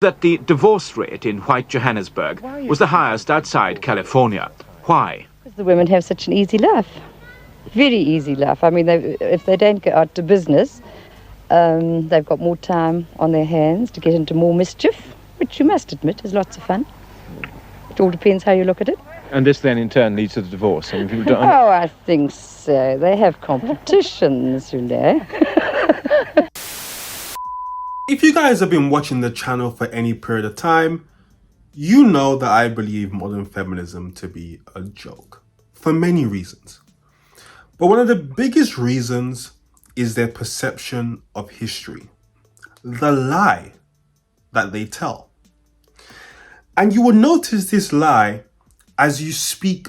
that the divorce rate in white Johannesburg was the highest outside California. Why? Because the women have such an easy life. Very easy life. I mean, if they don't go out to business, they've got more time on their hands to get into more mischief, which you must admit is lots of fun. It all depends how you look at it. And this then in turn leads to the divorce. I mean, people don't... Oh, I think so. They have competitions, you know. If you guys have been watching the channel for any period of time, you know that I believe modern feminism to be a joke for many reasons. But one of the biggest reasons is their perception of history, the lie that they tell. And you will notice this lie as you speak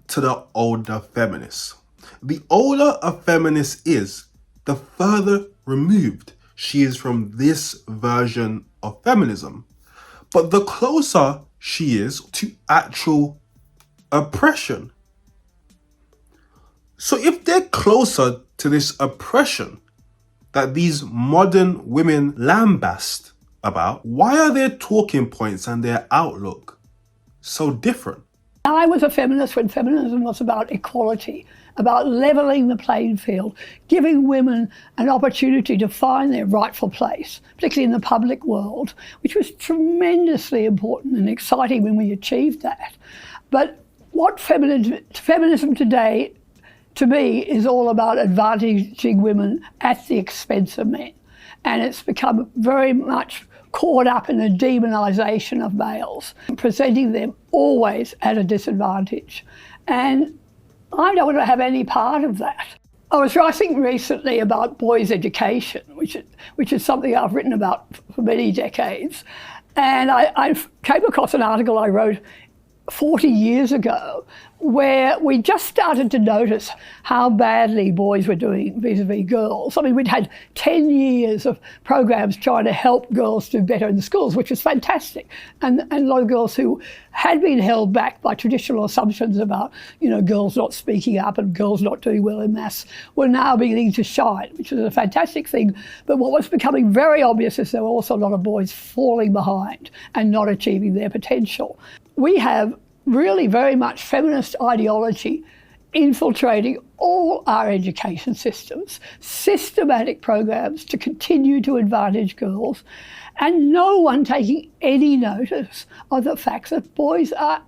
to the older feminists. The older a feminist is, the further removed she is from this version of feminism. But the closer she is to actual oppression. So if they're closer to this oppression that these modern women lambast about, why are their talking points and their outlook so different? I was a feminist when feminism was about equality, about levelling the playing field, giving women an opportunity to find their rightful place, particularly in the public world, which was tremendously important and exciting when we achieved that. But what feminism today, to me, is all about advantaging women at the expense of men. And it's become very much caught up in the demonisation of males, presenting them always at a disadvantage. And I don't want to have any part of that. I was writing recently about boys' education, which is something I've written about for many decades. And I came across an article I wrote 40 years ago where we just started to notice how badly boys were doing vis-a-vis girls. I mean, we'd had 10 years of programs trying to help girls do better in the schools, which was fantastic. And a lot of girls who had been held back by traditional assumptions about, you know, girls not speaking up and girls not doing well in maths were now beginning to shine, which was a fantastic thing. But what was becoming very obvious is there were also a lot of boys falling behind and not achieving their potential. We have really very much feminist ideology infiltrating all our education systems, systematic programs to continue to advantage girls, and no one taking any notice of the fact that boys are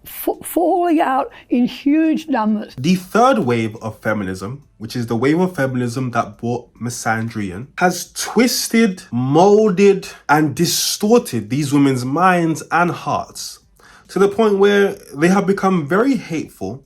falling out in huge numbers. The third wave of feminism, which is the wave of feminism that brought misandry in, has twisted, molded, and distorted these women's minds and hearts to the point where they have become very hateful.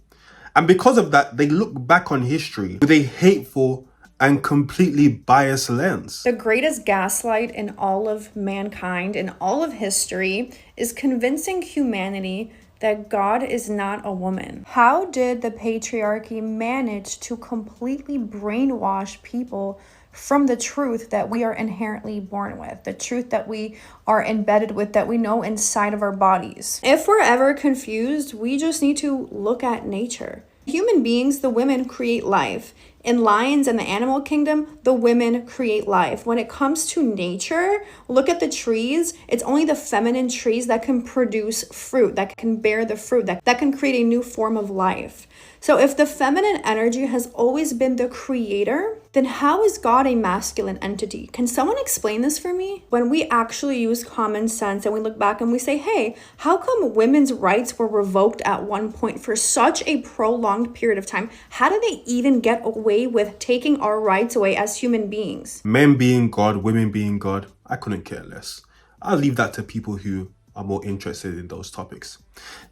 And because of that, they look back on history with a hateful and completely biased lens. The greatest gaslight in all of mankind, in all of history, is convincing humanity that God is not a woman. How did the patriarchy manage to completely brainwash people from the truth that we are inherently born with, the truth that we are embedded with, that we know inside of our bodies? If we're ever confused, we just need to look at nature. Human beings, the women create life. In lions and the animal kingdom, the women create life. When it comes to nature, look at the trees. It's only the feminine trees that can produce fruit, that can bear the fruit, that can create a new form of life. So if the feminine energy has always been the creator, then how is God a masculine entity? Can someone explain this for me? When we actually use common sense and we look back and we say, hey, how come women's rights were revoked at one point for such a prolonged period of time? How did they even get away with taking our rights away as human beings? Men being God, women being God, I couldn't care less. I'll leave that to people who are more interested in those topics.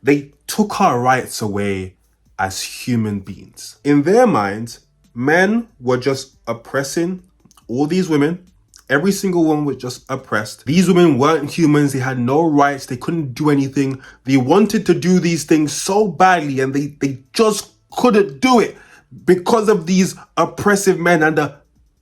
They took our rights away as human beings. In their minds, men were just oppressing all these women. Every single one was just oppressed. These women weren't humans. They had no rights. They couldn't do anything. They wanted to do these things so badly and they just couldn't do it because of these oppressive men and the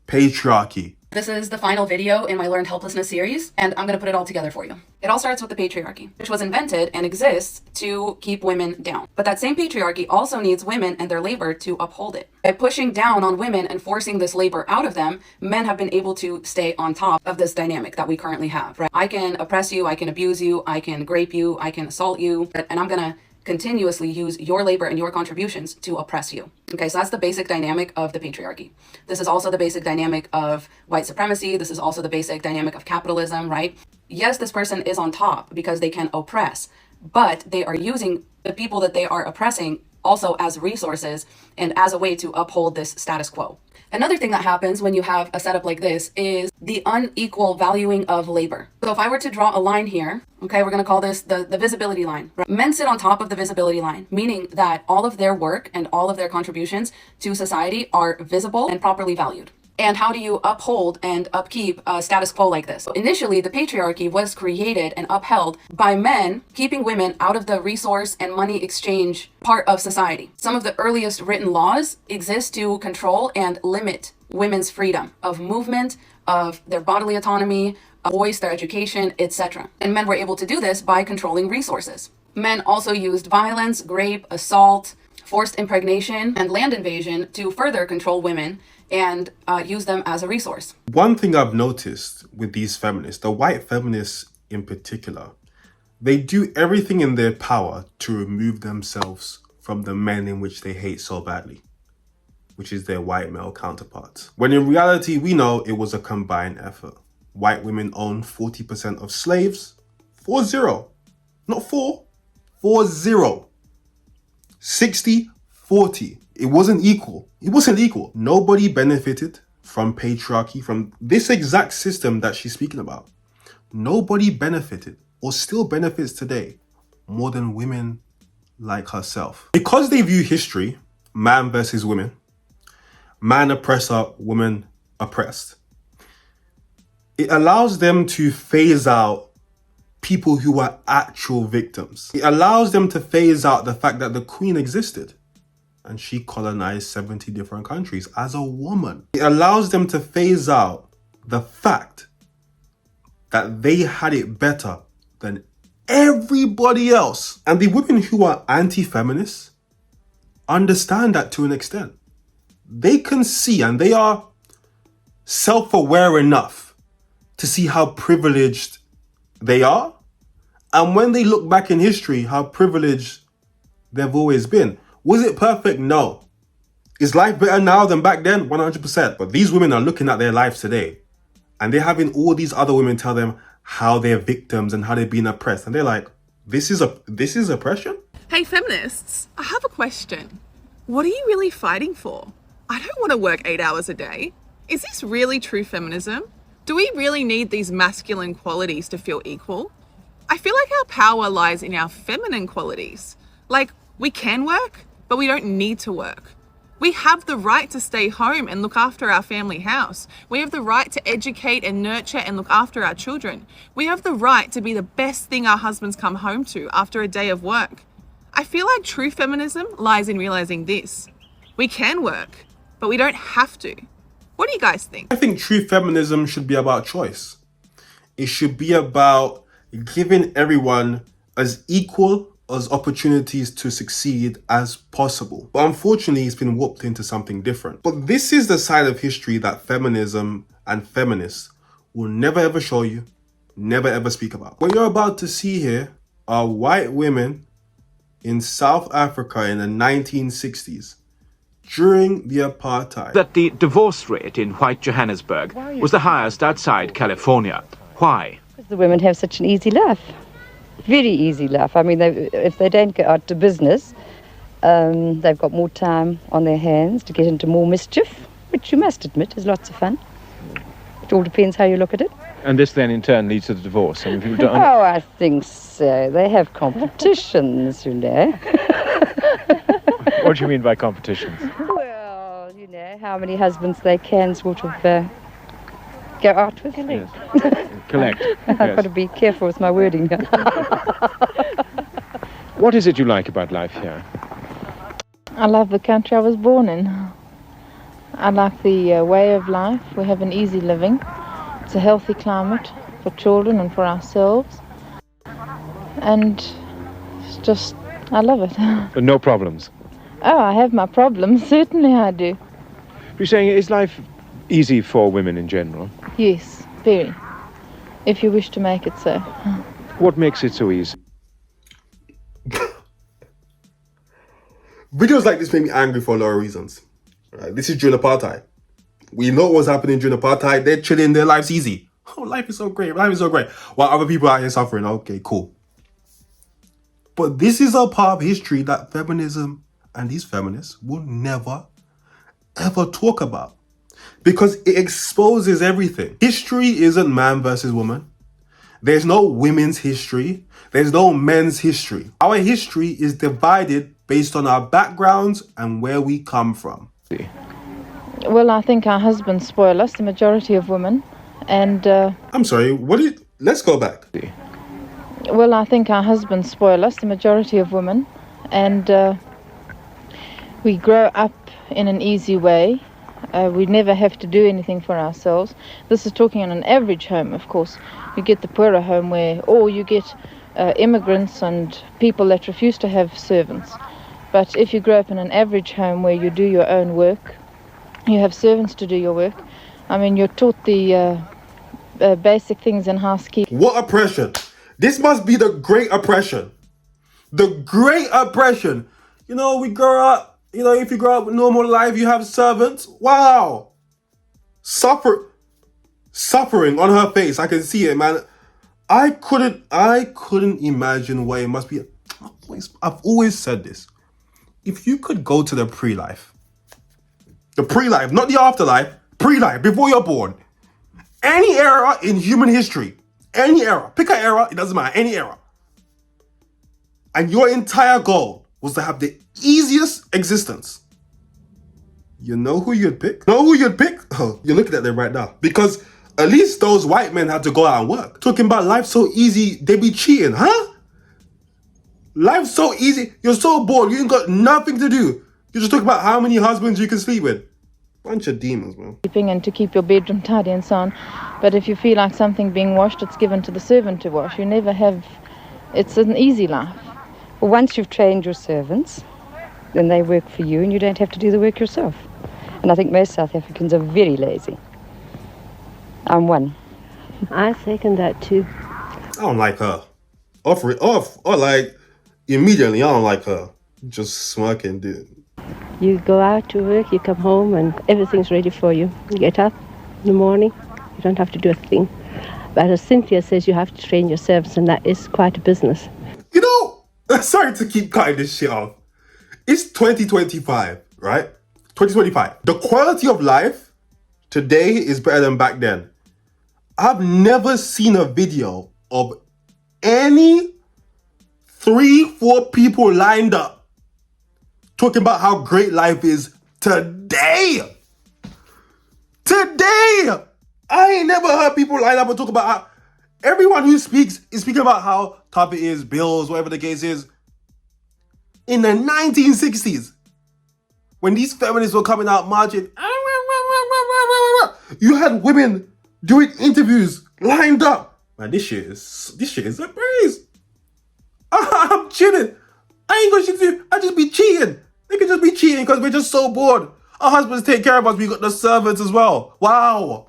patriarchy. This is the final video in my Learned Helplessness series, and I'm going to put it all together for you. It all starts with the patriarchy, which was invented and exists to keep women down. But that same patriarchy also needs women and their labor to uphold it. By pushing down on women and forcing this labor out of them, men have been able to stay on top of this dynamic that we currently have, right? I can oppress you, I can abuse you, I can grape you, I can assault you, and I'm going to continuously use your labor and your contributions to oppress you. Okay, so that's the basic dynamic of the patriarchy. This is also the basic dynamic of white supremacy. This is also the basic dynamic of capitalism, right? Yes, this person is on top because they can oppress, but they are using the people that they are oppressing also as resources and as a way to uphold this status quo. Another thing that happens when you have a setup like this is the unequal valuing of labor. So if I were to draw a line here, okay, we're going to call this the visibility line. Right? Men sit on top of the visibility line, meaning that all of their work and all of their contributions to society are visible and properly valued. And how do you uphold and upkeep a status quo like this? Initially, the patriarchy was created and upheld by men keeping women out of the resource and money exchange part of society. Some of the earliest written laws exist to control and limit women's freedom of movement, of their bodily autonomy, of voice, their education, etc. And men were able to do this by controlling resources. Men also used violence, rape, assault, forced impregnation, and land invasion to further control women and use them as a resource. One thing I've noticed with these feminists, the white feminists in particular, they do everything in their power to remove themselves from the men in which they hate so badly, which is their white male counterparts. When in reality, we know it was a combined effort. White women own 40% of slaves, 40, not 4, 40. 60, 40. It wasn't equal. It wasn't equal. Nobody benefited from patriarchy, from this exact system that she's speaking about. Nobody benefited or still benefits today more than women like herself. Because they view history, man versus women, man oppressor, woman oppressed, it allows them to phase out people who are actual victims. It allows them to phase out the fact that the queen existed and she colonized 70 different countries as a woman. It allows them to phase out the fact that they had it better than everybody else. And the women who are anti-feminists understand that to an extent. They can see, and they are self-aware enough to see how privileged they are. And when they look back in history, how privileged they've always been. Was it perfect? No. Is life better now than back then? 100%. But these women are looking at their lives today and they're having all these other women tell them how they're victims and how they're being oppressed. And they're like, this is oppression? Hey feminists, I have a question. What are you really fighting for? I don't want to work 8 hours a day. Is this really true feminism? Do we really need these masculine qualities to feel equal? I feel like our power lies in our feminine qualities. Like, we can work, but we don't need to work. We have the right to stay home and look after our family house. We have the right to educate and nurture and look after our children. We have the right to be the best thing our husbands come home to after a day of work. I feel like true feminism lies in realizing this. We can work, but we don't have to. What do you guys think? I think true feminism should be about choice. It should be about giving everyone as equal as opportunities to succeed as possible. But unfortunately, it's been warped into something different. But this is the side of history that feminism and feminists will never ever show you, never ever speak about. What you're about to see here are white women in South Africa in the 1960s during the apartheid. That the divorce rate in white Johannesburg was the highest outside California. Why? Because the women have such an easy life. Very easy life. I mean, if they don't go out to business, they've got more time on their hands to get into more mischief, which you must admit is lots of fun. It all depends how you look at it. And this then in turn leads to the divorce. I mean, people don't... Oh, I think so. They have competitions, you know. What do you mean by competitions? Well, you know, how many husbands they can sort of go out with. Yes. Collect. I've got to be careful with my wording here. What is it you like about life here? I love the country I was born in. I like the way of life. We have an easy living. It's a healthy climate for children and for ourselves. And it's just, I love it. No problems. Oh, I have my problems. Certainly I do. You're saying, is life easy for women in general? Yes, very. If you wish to make it so. What makes it so easy? Videos like this make me angry for a lot of reasons. Right? This is during apartheid. We know what was happening during apartheid. They're chilling, their life's easy. Oh, life is so great. Life is so great. While other people out here suffering. Okay, cool. But this is a part of history that feminism and these feminists will never, ever talk about. Because it exposes everything. History isn't man versus woman. There's no women's history. There's no men's history. Our history is divided based on our backgrounds and where we come from. Well, I think our husbands spoil us, the majority of women, and... I'm sorry, let's go back. Well, I think our husbands spoil us, the majority of women, and we grow up in an easy way. We never have to do anything for ourselves. This is talking on an average home, of course. You get the poorer home or you get immigrants and people that refuse to have servants. But if you grow up in an average home where you do your own work, you have servants to do your work, I mean, you're taught the basic things in housekeeping. What oppression? This must be the Great Oppression. The Great Oppression. You know, we grow up, if you grow up with normal life, you have servants. Wow. Suffering on her face. I can see it, man. I couldn't imagine what it must be. I've always said this. If you could go to the pre-life, not the afterlife, pre-life, before you're born, any era in human history, any era, pick an era, it doesn't matter, any era, and your entire goal was to have the easiest existence, you know who you'd pick? Oh, you're looking at them right now. Because at least those white men had to go out and work. Talking about life so easy, they be cheating, huh? Life's so easy, you're so bored, you ain't got nothing to do. You just talk about how many husbands you can sleep with. Bunch of demons, man. And to keep your bedroom tidy and so on. But if you feel like something being washed, it's given to the servant to wash. You never have, it's an easy life. Well, once you've trained your servants, then they work for you and you don't have to do the work yourself. And I think most South Africans are very lazy. I'm one. I second that too. I don't like her. Immediately, I don't like her. Just smirking, dude. You go out to work, you come home, and everything's ready for you. You get up in the morning, you don't have to do a thing. But as Cynthia says, you have to train your servants, and that is quite a business. You know, sorry to keep cutting this shit off. It's 2025, right? 2025. The quality of life today is better than back then. I've never seen a video of any 3-4 people lined up talking about how great life is today. Today! I ain't never heard people line up and talk about how everyone who speaks is speaking about how tough it is, bills, whatever the case is. In the 1960s, when these feminists were coming out marching, you had women doing interviews lined up. Man, this shit is a breeze. I'm chilling. I ain't got shit to do. I just be cheating. They can just be cheating because we're just so bored. Our husbands take care of us. We got the servants as well. Wow.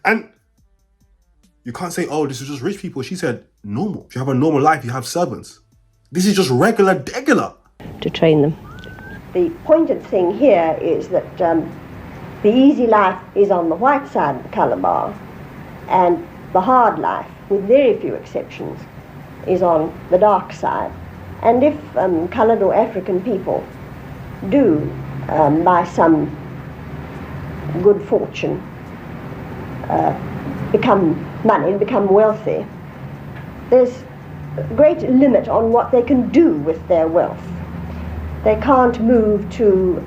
And you can't say, oh, this is just rich people. She said normal. If you have a normal life, you have servants. This is just regular. To train them. The pointed thing here is that the easy life is on the white side of the colour bar, and the hard life, with very few exceptions, is on the dark side. And if coloured or African people do, by some good fortune, become wealthy, there's a great limit on what they can do with their wealth. They can't move to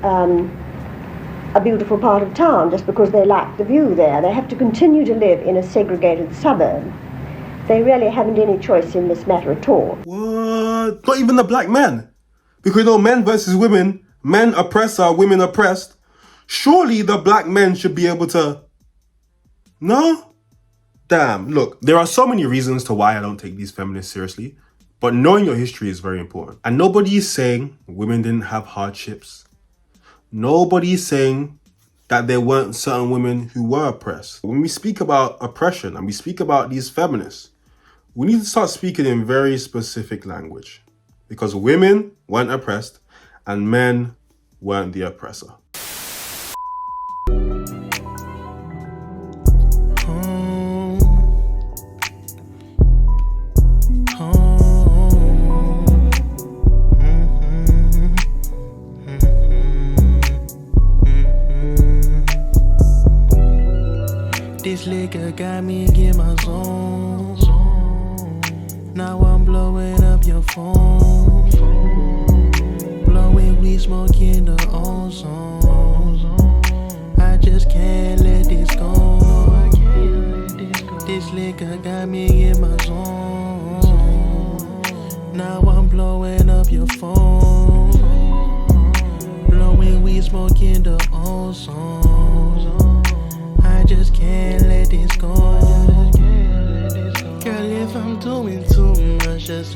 a beautiful part of town just because they like the view there. They have to continue to live in a segregated suburb. They really haven't any choice in this matter at all. What? Not even the black men. Because men versus women, men oppressor, women oppressed. Surely the black men should be able to... No? Damn, look, there are so many reasons to why I don't take these feminists seriously, but knowing your history is very important. And nobody is saying women didn't have hardships. Nobody is saying that there weren't certain women who were oppressed. When we speak about oppression and we speak about these feminists, we need to start speaking in very specific language, because women weren't oppressed and men weren't the oppressor. This liquor got me in my zone. Now I'm blowing up your phone. Blowing weed, smoking the ozone. I just can't let this go. This liquor got me in my zone. Now I'm blowing up your phone. Blowing weed, smoking the ozone. I just can't let this go. Girl, if I'm doing too much, just